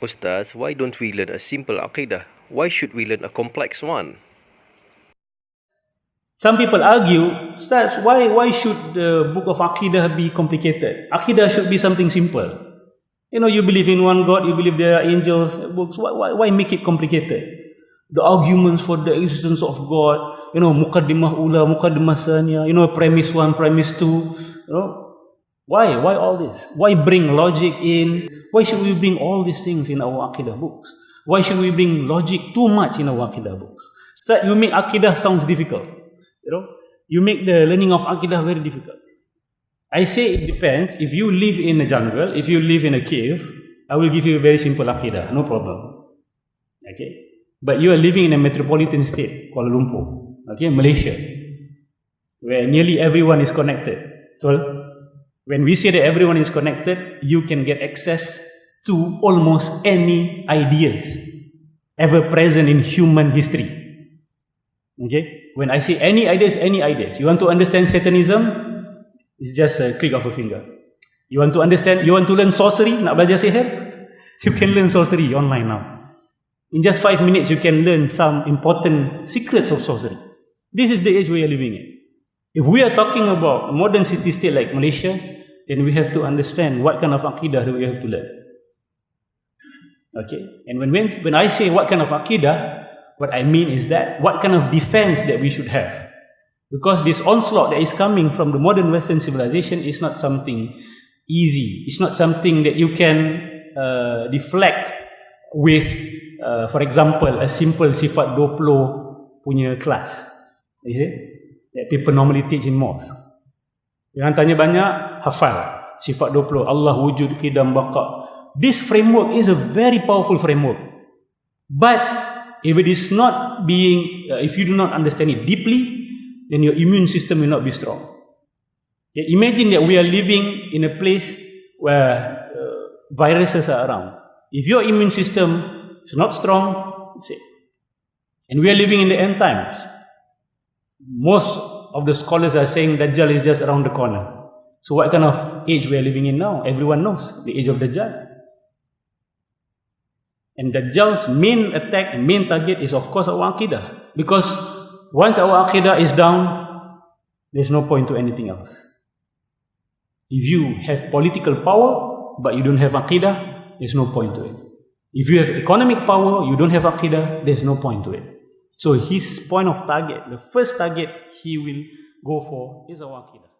Ustaz, why don't we learn a simple aqeedah? Why should we learn a complex one? Some people argue, Ustaz, why should the book of Aqidah be complicated? Aqidah should be something simple. You believe in one God, you believe there are angels, books. Why make it complicated? The arguments for the existence of God, muqaddimah ula, muqaddimah thaniya, premise 1, premise 2, Why all this? Why bring logic in? Why should we bring all these things in our Aqidah books? Why should we bring logic too much in our Aqidah books? So you make Aqidah sounds difficult. You make the learning of Aqidah very difficult. I say it depends. If you live in a jungle, if you live in a cave, I will give you a very simple Aqidah, no problem. Okay? But you are living in a metropolitan state, Kuala Lumpur, okay, Malaysia, where nearly everyone is connected. So, when we say that everyone is connected, you can get access to almost any ideas ever present in human history. Okay? When I say any ideas, you want to understand Satanism, it's just a click of a finger. You want to learn sorcery, nak belajar sihir, you can learn sorcery online now. In just 5 minutes, you can learn some important secrets of sorcery. This is the age we are living in. If we are talking about a modern city-state like Malaysia, then we have to understand what kind of Aqidah do we have to learn. Okay? And when I say what kind of Aqidah, what I mean is that what kind of defense that we should have. Because this onslaught that is coming from the modern Western civilization is not something easy. It's not something that you can deflect with, for example, a simple sifat 20 punya class. You see? That people normally teach in mosque. Yang tanya banyak, hafal. Sifat 20, Allah wujud, qidam, baqa. This framework is a very powerful framework. But if it is not being, if you do not understand it deeply, then your immune system will not be strong. Okay? Imagine that we are living in a place where viruses are around. If your immune system is not strong, it's it. And we are living in the end times. Most of the scholars are saying Dajjal is just around the corner. So what kind of age we are living in now? Everyone knows, the age of Dajjal. And Dajjal's main attack, main target is of course our Aqidah. Because once our Aqidah is down, there's no point to anything else. If you have political power, but you don't have Aqidah, there's no point to it. If you have economic power, you don't have Aqidah, there's no point to it. So his point of target, the first target he will go for is our Aqidah.